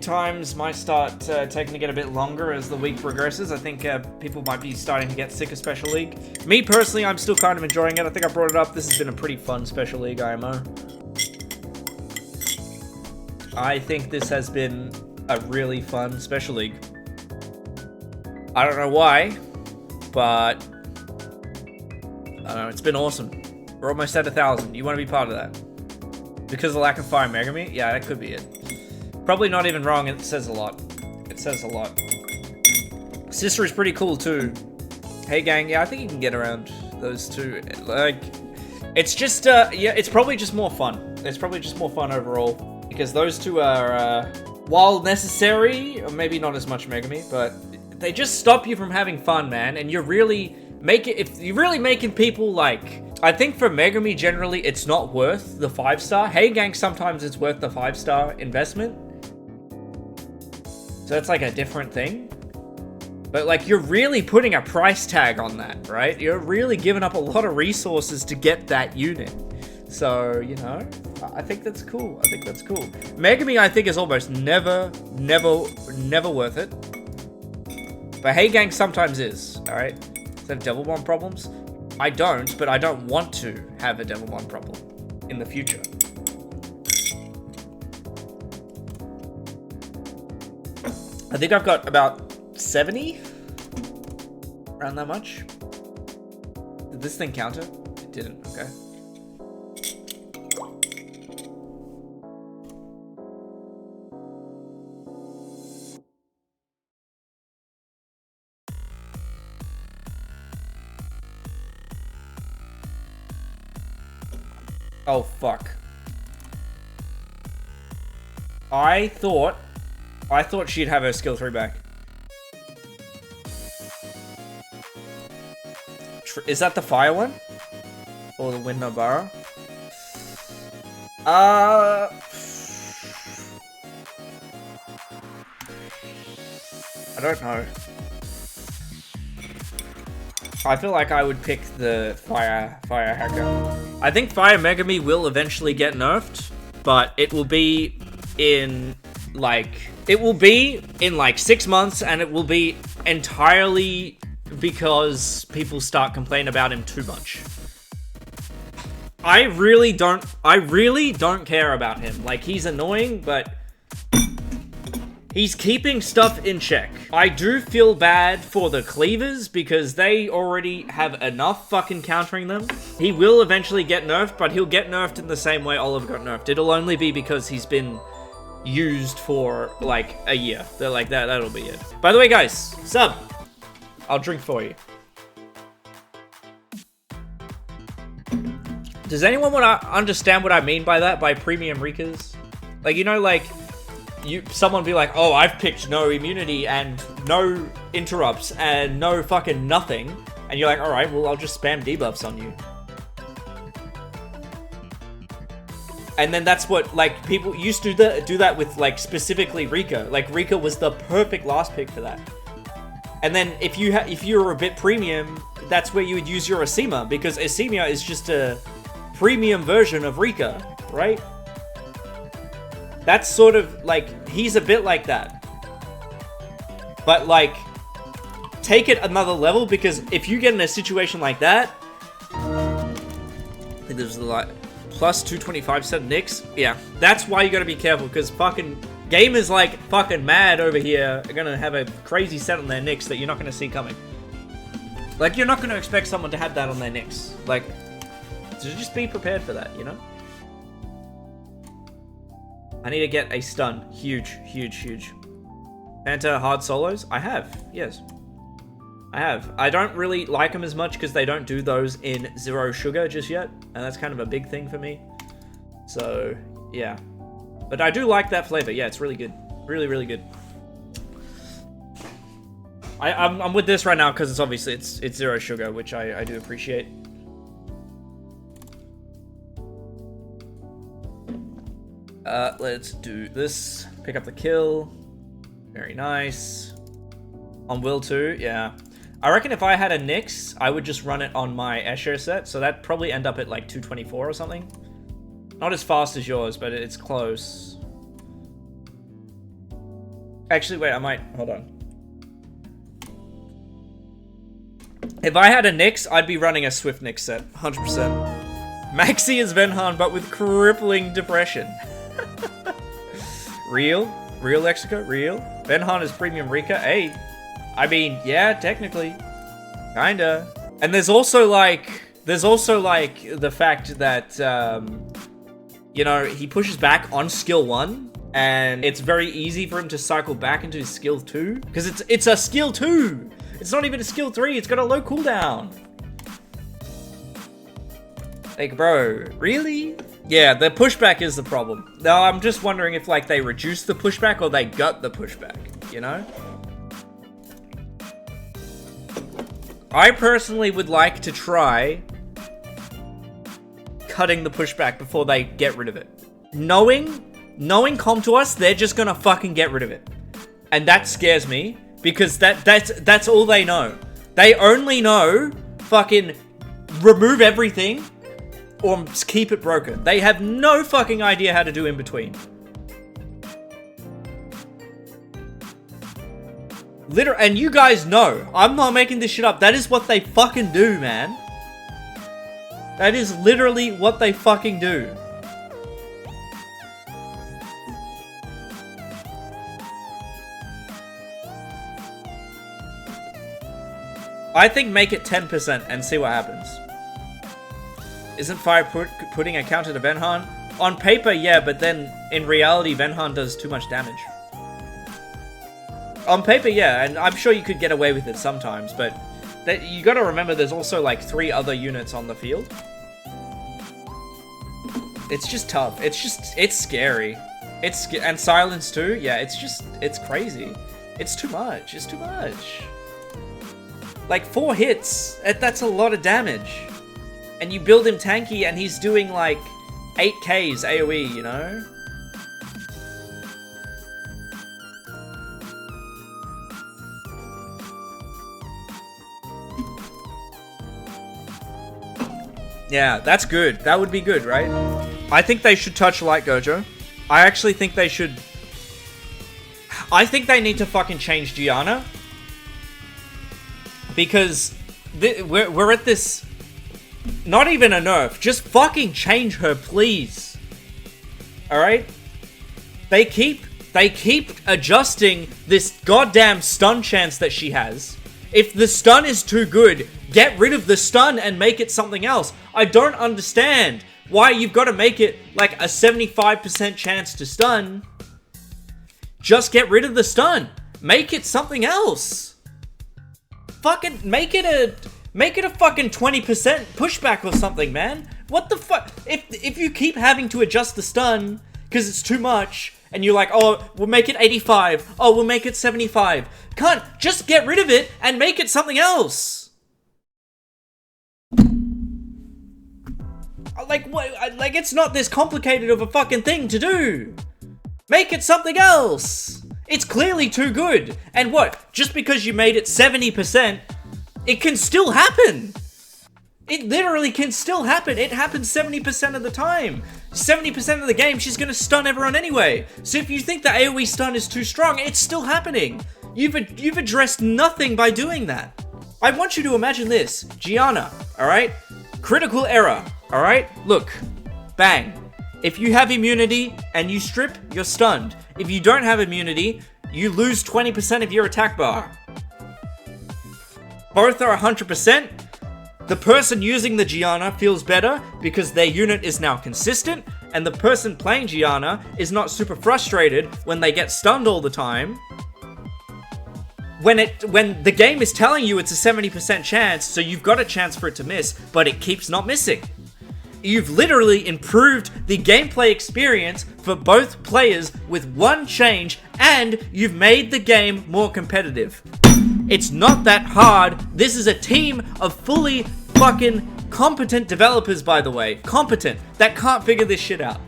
times might start taking to get a bit longer as the week progresses. I think people might be starting to get sick of Special League. Me personally, I'm still kind of enjoying it. I think I brought it up. This has been a pretty fun Special League IMO. I think this has been a really fun Special League. I don't know why, but I don't know, it's been awesome. We're almost at 1,000. You want to be part of that? Because of the lack of Fire Megami? Yeah, that could be it. Probably not even wrong, it says a lot. It says a lot. Sister is pretty cool too. Hey gang, yeah, I think you can get around those two. Like, it's just, yeah, it's probably just more fun. It's probably just more fun overall. Because those two are, while necessary, or maybe not as much Megami, but they just stop you from having fun, man. And you're really if you're really making people like, I think for Megami generally, it's not worth the 5-star. Hey gang, sometimes it's worth the 5-star investment. So that's like a different thing. But like, you're really putting a price tag on that, right? You're really giving up a lot of resources to get that unit. So, you know, I think that's cool. I think that's cool. Megami, I think, is almost never worth it. But Hey Gang sometimes is, alright? Does that have Devil Bomb problems? I don't, but I don't want to have a Devil Bomb problem in the future. I think I've got about 70? Around that much? Did this thing counter? It didn't, okay. Oh, fuck. I thought she'd have her skill 3 back. Is that the fire one? Or the wind Nobara? I don't know. I feel like I would pick the fire hacker. I think Fire Megami will eventually get nerfed, but it will be in like 6 months, and it will be entirely because people start complaining about him too much. I really don't care about him. Like, he's annoying, but he's keeping stuff in check. I do feel bad for the cleavers because they already have enough fucking countering them. He will eventually get nerfed, but he'll get nerfed in the same way Olive got nerfed. It'll only be because he's been used for like a year. They're like, that'll be it. By the way, guys, sub. I'll drink for you. Does anyone want to understand what I mean by that? By premium Rikas? Like, you know, like, someone be like, oh, I've picked no immunity and no interrupts and no fucking nothing. And you're like, all right, well, I'll just spam debuffs on you. And then that's what, like, people used to do that with, like, specifically Rika. Like, Rika was the perfect last pick for that. And then if you're a bit premium, that's where you would use your Asima, because Asima is just a premium version of Rika, right? That's sort of, like, he's a bit like that. But, like, take it another level, because if you get in a situation like that, I think there's a lot, plus 225% Nyx, yeah, that's why you gotta be careful, because fucking gamers like fucking mad over here are gonna have a crazy set on their Nyx that you're not gonna see coming. Like, you're not gonna expect someone to have that on their Nyx. Like, so just be prepared for that, you know? I need to get a stun. Huge, huge, huge. Enter hard solos? I have, yes. I have. I don't really like them as much because they don't do those in Zero Sugar just yet. And that's kind of a big thing for me. So, yeah. But I do like that flavor. Yeah, it's really good. Really, really good. I'm with this right now because it's obviously it's Zero Sugar, which I do appreciate. Let's do this. Pick up the kill. Very nice. On Will too, yeah. I reckon if I had a Nyx, I would just run it on my Escher set, so that'd probably end up at like 224 or something. Not as fast as yours, but it's close. Actually, wait, I might... Hold on. If I had a Nyx, I'd be running a Swift Nyx set. 100%. Maxi is Venhan, but with crippling depression. Real? Real Lexica? Real? Venhan is Premium Rika? Hey. I mean, yeah, technically. Kinda. And there's also like the fact that, you know, he pushes back on skill 1, and it's very easy for him to cycle back into his skill 2, because it's a skill 2. It's not even a skill 3. It's got a low cooldown. Like, bro, really? Yeah, the pushback is the problem. Now, I'm just wondering if, like, they reduce the pushback or they gut the pushback, you know? I personally would like to try cutting the pushback before they get rid of it. Knowing come to us, they're just gonna fucking get rid of it. And that scares me, because that's all they know. They only know fucking remove everything or keep it broken. They have no fucking idea how to do in between. And you guys know, I'm not making this shit up. That is what they fucking do, man. That is literally what they fucking do. I think make it 10% and see what happens. Isn't fire putting a counter to Venhan? On paper, yeah, but then in reality, Venhan does too much damage. On paper, yeah, and I'm sure you could get away with it sometimes, but you gotta remember there's also like 3 other units on the field. It's just tough. It's scary. And silence too. Yeah, it's crazy. It's too much. It's too much. Like 4 hits, that's a lot of damage. And you build him tanky and he's doing like 8Ks AoE, you know? Yeah, that's good. That would be good, right? I think they should touch Light Gojo. I actually think they should... I think they need to fucking change Giana. Because we're at this... Not even a nerf. Just fucking change her, please. Alright? They keep adjusting this goddamn stun chance that she has. If the stun is too good, get rid of the stun and make it something else. I don't understand why you've got to make it like a 75% chance to stun. Just get rid of the stun. Make it something else. Fucking make it a fucking 20% pushback or something, man. What the fuck? If you keep having to adjust the stun because it's too much, and you're like, oh, we'll make it 85. Oh, we'll make it 75. Can't just get rid of it and make it something else. Like, what? Like, it's not this complicated of a fucking thing to do. Make it something else. It's clearly too good. And what? Just because you made it 70%, it can still happen. It literally can still happen. It happens 70% of the time. 70% of the game, she's gonna stun everyone anyway. So if you think the AoE stun is too strong, it's still happening. You've addressed nothing by doing that. I want you to imagine this. Giana, alright? Critical error, alright? Look, bang. If you have immunity and you strip, you're stunned. If you don't have immunity, you lose 20% of your attack bar. Both are 100%. The person using the Giana feels better because their unit is now consistent, and the person playing Giana is not super frustrated when they get stunned all the time. When the game is telling you it's a 70% chance, so you've got a chance for it to miss, but it keeps not missing. You've literally improved the gameplay experience for both players with one change, and you've made the game more competitive. It's not that hard. This is a team of fully fucking competent developers, by the way. Competent. That can't figure this shit out.